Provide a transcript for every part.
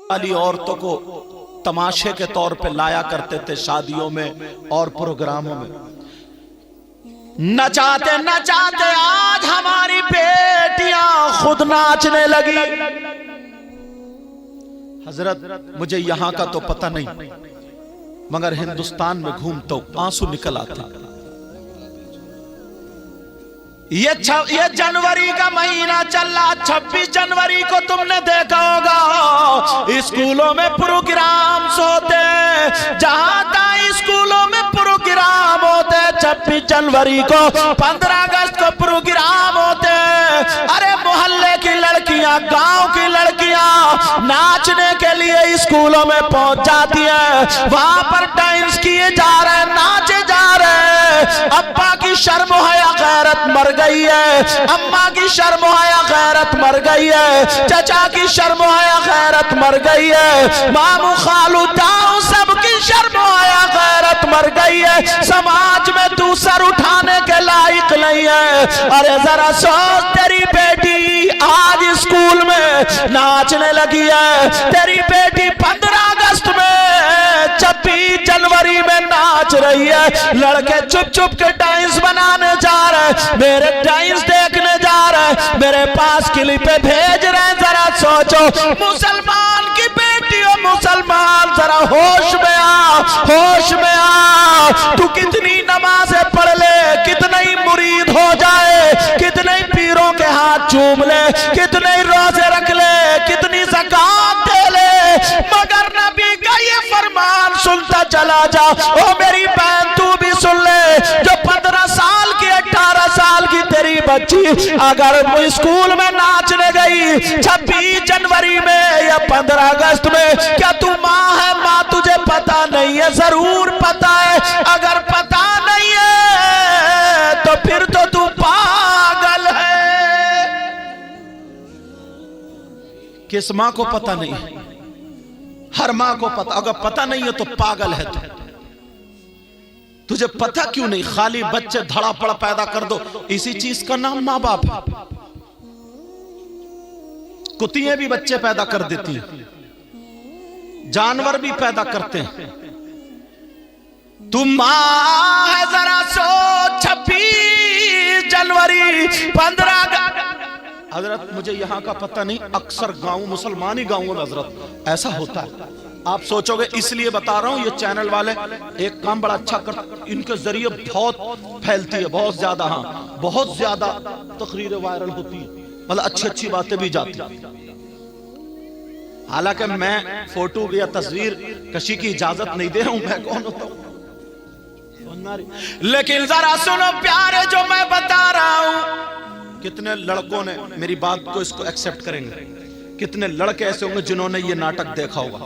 वाली औरतों को तमाशे के तौर पे लाया करते थे शादियों में और प्रोग्रामों में। नचाते नचाते आज हमारी बेटियां खुद नाचने लगी। हजरत मुझे यहां का तो पता नहीं, मगर हिंदुस्तान में घूमता हूं आंसू निकल आते। ये जनवरी का महीना चल रहा, 26 जनवरी को तुमने देखा होगा स्कूलों में प्रोग्राम्स होते, जहां तक स्कूलों में प्रोग्राम होते, 26 जनवरी को 15 अगस्त को प्रोग्राम होते। अरे मोहल्ले की लड़कियां, गांव की लड़कियां नाचने के लिए स्कूलों में पहुंच जाती है। वहां पर डांस किए जा रहे, नाचे जा रहे। अब्बा की शर्म हया गैरत मर गई है, अम्मा की शर्म हया गैरत मर गई है, चचा की शर्म हया गैरत मर गई है, मामू खालू ताऊ सबकी शर्म हया गैरत मर गई है। समाज में तू सर उठाने के लायक नहीं है। अरे जरा सोच, तेरी बेटी आज स्कूल में नाचने लगी है, तेरी बेटी 15 अगस्त में, 26 जनवरी में नाच रही है। लड़के चुप चुप के डांस बनाने जा रहे, मेरे डांस देखने जा रहे, मेरे पास क्लिप भेज रहे। जरा सोचो, मुसलमान की बेटी हो, मुसलमान जरा होश में आ, होश में आ। तू कितनी नमाजें पढ़ ले, कितने ही मुरीद हो जाए, कितने ही पीरों के हाथ चूम ले, कितने ही रोजे रख ले, कितनी ज़कात दे ले, मगर नबी का ये फरमान सुनता चला जा। ओ मेरी बहन तू भी सुन ले, जो 15 साल की, 18 साल की तेरी बच्ची अगर वो स्कूल में नाचने गई 26 जनवरी में या 15 अगस्त में, क्या तू माँ है? माँ तुझे पता नहीं है? जरूर पता है। अगर पता नहीं है तो फिर तो तू पागल है। किस माँ को पता नहीं? हर माँ को पता। अगर पता नहीं है तो पागल है तू। तुझे पता क्यों नहीं? खाली बच्चे धड़ा पड़ा पैदा कर दो, इसी चीज का नाम माँ बाप है। कुत्तियां भी बच्चे पैदा कर देती हैं, जानवर भी पैदा करते हैं। तुम माँ है, जरा सोच, 26 जनवरी 15 हजरत मुझे यहां का पता नहीं, अक्सर गांव, मुसलमानी गांवों में हजरत ऐसा होता है। आप सोचोगे इसलिए बता रहा हूं, ये चैनल वाले एक काम बड़ा अच्छा कर, इनके जरिए बहुत फैलती है, बहुत ज्यादा, हाँ बहुत ज्यादा तकरीरें वायरल होती है, मतलब अच्छी अच्छी बातें भी जाती हैं। हालांकि मैं फोटो या तस्वीर कशी की इजाजत नहीं दे रहा हूं, मैं कौन होता हूं। लेकिन जरा सुनो प्यारे, जो मैं बता रहा हूं, कितने लड़कों ने मेरी बात को इसको एक्सेप्ट करेंगे, कितने लड़के ऐसे होंगे जिन्होंने ये नाटक देखा होगा।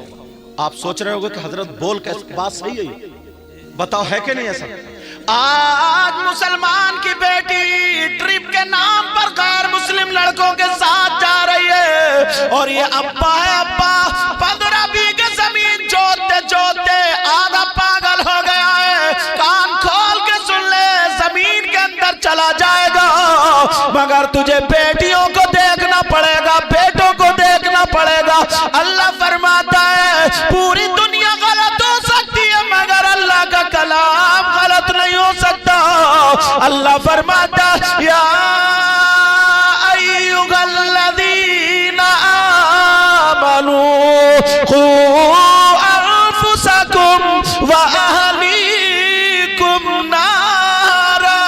आप सोच रहे होंगे कि हजरत बोल कैसे, बात सही है ये, बताओ है कि नहीं ऐसा? आज मुसलमान की बेटी ट्रिप के नाम पर गैर मुस्लिम लड़कों के साथ जा रही है, और ये अब्बा है, अब्बा 15 बीघे जमीन जोतते जोतते आधा पागल हो गया है। कान खोल के सुन ले, जमीन के अंदर चला जाएगा, मगर तुझे बेटियों को देखना पड़ेगा, बेटों को देखना पड़ेगा। अल्लाह फरमाता है पूरी दुनिया गलत हो सकती है, मगर अल्लाह का कलाम गलत नहीं हो सकता। अल्लाह फरमाता या अय्युहल्लज़ीना आमनू खू अनफुसकुम व अहलीकुम नारा।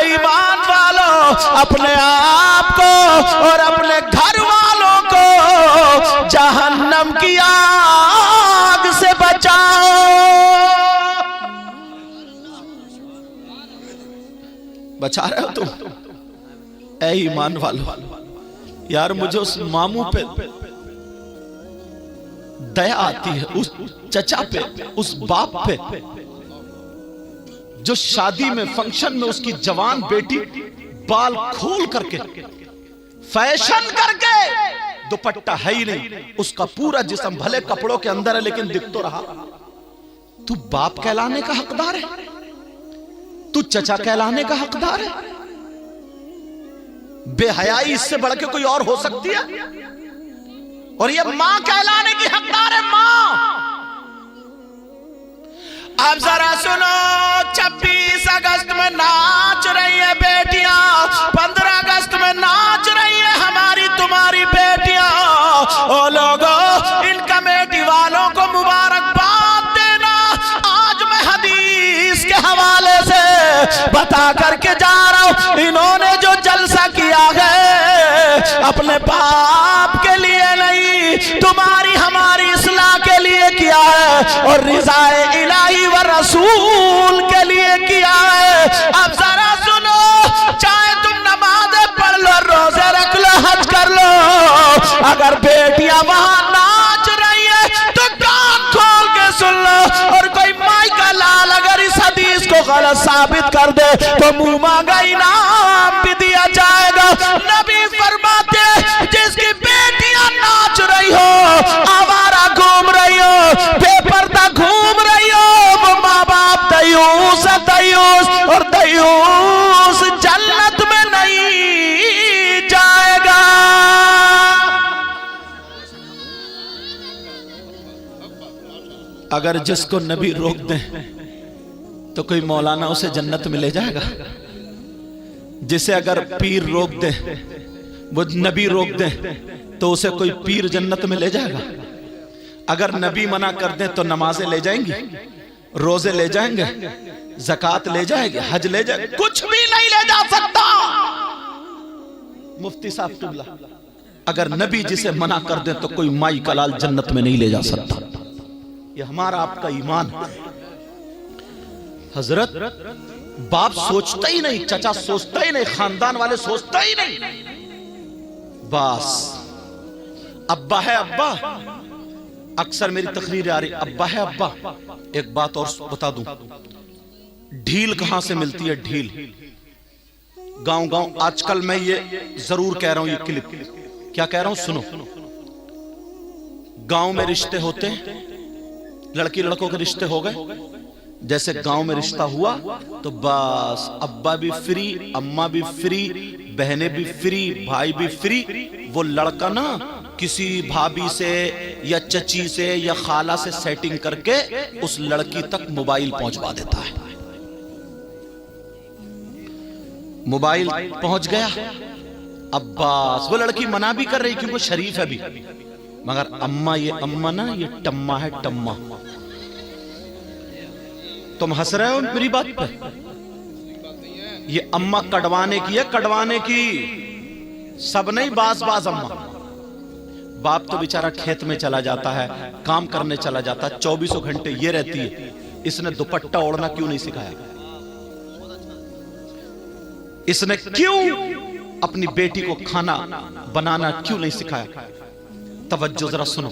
ईमान वालों, अपने आप को और अपने घर वालों को जहन्नम की आग से बचाओ। बचा रहे हो तुम? ऐ ईमान वालों, यार मुझे उस मामू पे दया आती है, उस चचा पे, उस बाप पे, जो शादी में, फंक्शन में उसकी जवान बेटी बाल खोल करके, फैशन करके, दुपट्टा है ही नहीं, उसका पूरा जिस्म भले कपड़ों के अंदर है लेकिन दिख तो रहा। तू बाप कहलाने का हकदार है? तू चचा कहलाने का हकदार है? बेहयाई इससे बढ़ के कोई और हो सकती है? और ये मां कहलाने की हकदार है मां। अब जरा सुनो, 26 अगस्त में नाच रही है बेटियां, 15 अगस्त में नाच रही है हमारी तुम्हारी बेटियां। ओ लोगों, इन कमेटी वालों को मुबारकबाद देना। आज मैं हदीस के हवाले से बता करके जा रहा हूं, इन्होंने जो जलसा किया है अपने बाप के लिए नहीं, तुम्हारी हमारी इस्लाह के लिए किया है और रिज़ाए इलाही व रसूल के लिए किया है। अब जरा सुनो, चाहे तुम नमाज़ें पढ़ लो, रोजे रख लो, हज कर लो, अगर बेटियां वहां नाच रही है तो कान खोल के सुन लो। और कोई माई का लाल अगर इस हदीस को गलत साबित कर दे तो मुंह मांगा इनाम भी दिया जाएगा। नबी फरमाते जिसकी बेटियां नाच रही हो, आवारा घूम रही हो, बेपर्दा घूम रही हो, वो माँ बाप दयूस है, दयूस, और दयूस जन्नत में नहीं जाएगा। अगर जिसको नबी रोक दे तो कोई मौलाना उसे जन्नत में ले जाएगा। जिसे अगर पीर रोक दे, वो नबी रोक दे तो उसे कोई पीर जन्नत में ले जाएगा। अगर नबी मना कर दे तो नमाजें ले जाएंगी, रोजे ले जाएंगे, ज़कात ले जाएंगे, हज ले जाएंगे, कुछ भी नहीं ले जा सकता। मुफ्ती साहब तुबला, अगर नबी जिसे मना कर दे तो कोई माई का लाल जन्नत में नहीं ले जा सकता। ये हमारा आपका ईमान है। हजरत बाप सोचता ही नहीं, चचा सोचता ही नहीं, खानदान वाले सोचता ही नहीं, बस अब्बा है अब्बा। अक्सर मेरी तकरीर आ रही, अब्बा है अब्बा। एक बात और बता दूं, ढील कहां से मिलती है? ढील गांव गांव। आजकल मैं ये जरूर कह रहा हूं, ये क्लिप क्या कह रहा हूं सुनो। गांव में रिश्ते होते हैं, लड़की लड़कों के रिश्ते हो गए, जैसे गांव में रिश्ता हुआ तो बस अब्बा भी फ्री, अम्मा भी फ्री, बहनें भी फ्री, भाई भी फ्री। वो लड़का ना किसी भाभी से या चची से या खाला से सेटिंग करके उस लड़की तक मोबाइल पहुंचवा देता है। मोबाइल पहुंच गया, अब्बास, वो लड़की मना भी कर रही क्योंकि वो शरीफ है भी, मगर अम्मा, ये अम्मा ना ये टम्मा है, टम्मा। तुम हंस रहे हो मेरी बात पे? ये अम्मा कटवाने की है, कटवाने की, सब नहीं, बास बास अम्मा। बाप तो बेचारा खेत में चला जाता है, काम करने चला जाता है, 24 घंटे ये रहती है। इसने दुपट्टा ओढ़ना क्यों नहीं सिखाया? इसने क्यों अपनी बेटी को खाना बनाना क्यों नहीं सिखाया? तवज्जो जरा सुनो,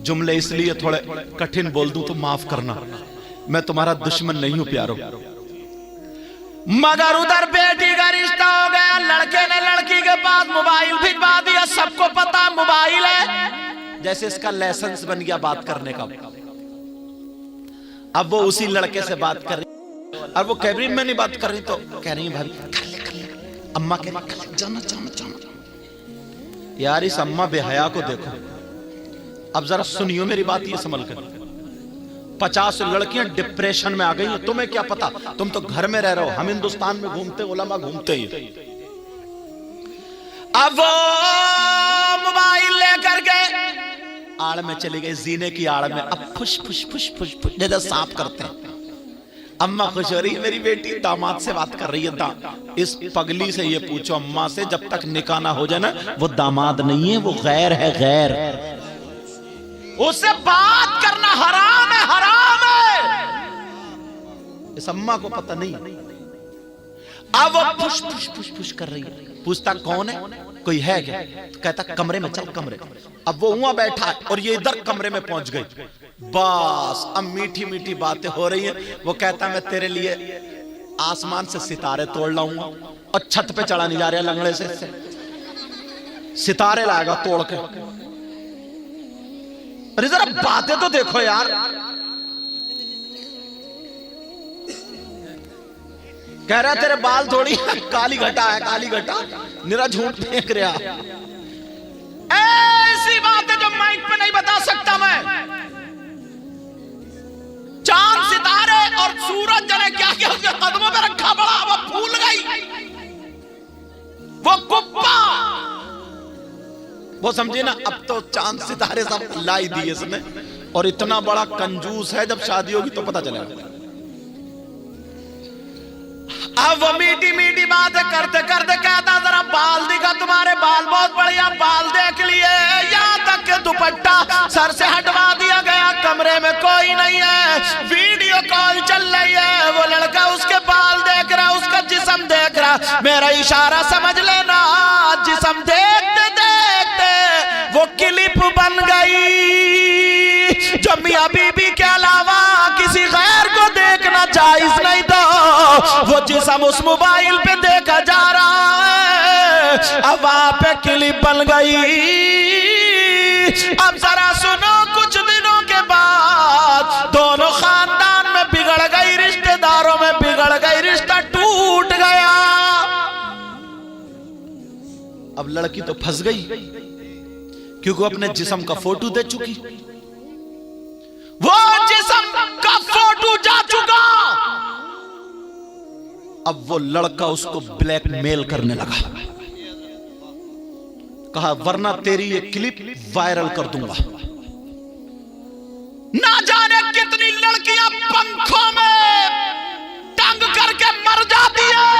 जुमले इसलिए थोड़े कठिन बोल दूं तो माफ करना, मैं तुम्हारा दुश्मन नहीं हूं प्यारो। मगर उधर बेटी का रिश्ता हो गया, लड़के ने लड़की के पास मोबाइल भिजवा दिया, सबको पता मोबाइल है, जैसे इसका लाइसेंस बन गया बात करने का। अब वो उसी लड़के से बात कर रही, और वो कैबरी में नहीं बात कर रही तो कह रही है भाभी कर ले, अम्मा कह रही जाना जाना जाना। यार इस अम्मा बेहया को देखो। अब जरा सुनियो मेरी बात, ये समझ कर, 50 लड़कियां डिप्रेशन में आ गई हैं, तुम्हें क्या पता? तुम तो घर में रह रहे हो, हम हिंदुस्तान में घूमते, उलमा घूमते ही। अब वो मोबाइल लेकर के आड़ में चली गई, जीने की आड़ में। अब फुश फुश फुश फुश फुश जैसे सांप करते हैं। अम्मा खुश हो रही है, मेरी बेटी दामाद से बात कर रही है। इस पगली से ये पूछो अम्मा से, जब तक निकाह ना हो जाए ना, वो दामाद नहीं है, वो गैर है, गैर। उससे बात करना हराम है, हराम है। इस अम्मा को पता नहीं। अब वो फुश फुश फुश फुश कर रही है। पूछता कौन है, कोई है क्या? तो कहता कमरे में चल, कमरे। अब वो वहां बैठा है और ये इधर कमरे में पहुंच गई। बस अब मीठी मीठी बातें हो रही है। वो कहता मैं तेरे लिए आसमान से सितारे तोड़ लाऊंगा, और छत पे चढ़ा नहीं जा रहा लंगड़े से, सितारे लाएगा तोड़ के। अरे जरा बातें तो देखो यार। कह रहा तेरे बाल थोड़ी काली घटा है, काली घटा, निरा झूठ फेंक रहा। ऐसी बात बात है जो माइक पे नहीं बता सकता मैं। चांद सितारे और सूरज जने क्या क्या उसके कदमों पे रखा पड़ा, वो फूल गई, वो कुप्पा, वो समझे ना। अब तो चांद सितारे सब लाई दिए इसने, और इतना बड़ा कंजूस है, जब शादी होगी तो पता चलेगा। अब वो मीठी मीठी बातें करते करते कहता जरा बाल दिखा, तुम्हारे बाल बहुत बढ़िया, बाल देख लिए। यहाँ तक के दुपट्टा सर से हटवा दिया गया, कमरे में कोई नहीं है, वीडियो कॉल चल रही है, वो लड़का उसके बाल देख रहा, उसका जिस्म देख रहा। मेरा इशारा समझ लेना, जिस्म देखते देखते वो क्लिप बन गई जो मियां बीबी के अलावा किसी गैर को देखना जायज नहीं था। वो जिस्म उस मोबाइल पे देखा जा रहा है, अब वहां पे क्लिप बन गई। अब जरा सुनो, कुछ दिनों के बाद दोनों खानदान में बिगड़ गई, रिश्तेदारों में बिगड़ गई, रिश्ता टूट गया। अब लड़की तो फंस गई क्योंकि अपने जिस्म का फोटो दे चुकी, वो जिस्म का फोटो जा चुका। अब वो लड़का उसको ब्लैकमेल करने लगा, कहा वरना तेरी ये क्लिप वायरल कर दूंगा। ना जाने कितनी लड़कियां पंखों में टंग करके मर जाती है।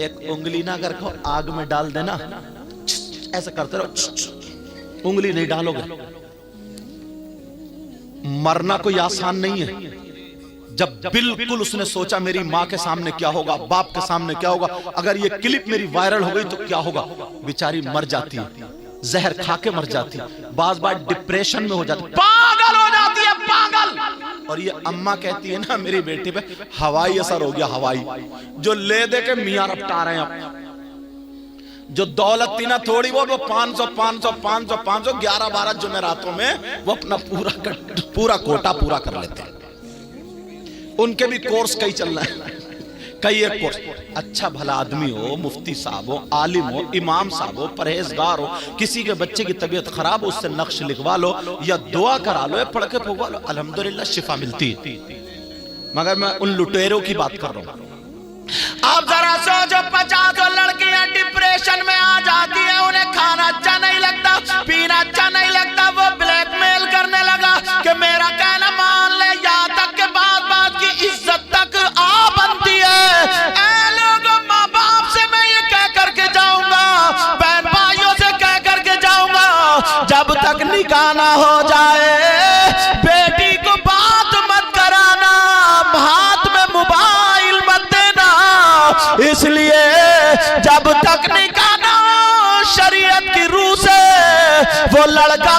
एक उंगली ना अगर आग में डाल देना, ऐसा करते रहो, उंगली नहीं डालोगे। मरना कोई आसान नहीं है। जब बिल्कुल उसने सोचा मेरी माँ के सामने क्या होगा, बाप के सामने क्या होगा, अगर ये क्लिप मेरी वायरल हो गई तो क्या होगा, बेचारी मर जाती है, जहर खा के मर जाती है, बार बार डिप्रेशन में हो जाती है, पागल हो जाती है, पागल। और ये अम्मा कहती है ना मेरी बेटी पे हवाई असर हो गया, हवाई जो ले दे के मियाँ रपटा रहे हैं। जो दौलत थी ना थोड़ी बहुत, वो 500 500 500 500 11-12 जुमेरातों में वो अपना पूरा कोटा पूरा कर लेते हैं। उनके भी कोर्स कई चल रहे हैं, कई एक कोर्स। अच्छा भला आदमी हो, मुफ्ती साहब हो, आलिम हो, इमाम साहब हो, परहेजगार हो, किसी के बच्चे की तबीयत खराब हो, उससे नक्श लिखवा लो या दुआ करा लो या पढ़ के फुकवा लो, अल्हम्दुलिल्लाह शिफा मिलती है। मगर मैं उन लुटेरों की बात कर रहा हूं। आप जरा सोचो, 50 लड़कियां डिप्रेशन में आ जाती है, उन्हें खाना अच्छा नहीं लगता, पीना अच्छा नहीं लगता, वो ब्लैकमेल करने लगा कि मेरा कहना मान ले, यहाँ तक के बात की इज्जत तक आ बनती है। ऐ लोगों, माँ बाप से मैं ये कह करके जाऊंगा, बहन भाइयों से कह करके जाऊंगा, जब तक निकाह ना हो जाए बेटी को बात मत कराना, हाथ में मोबाइल मत देना, इसलिए जब तक निकाह ना हो शरीयत की रूह से वो लड़का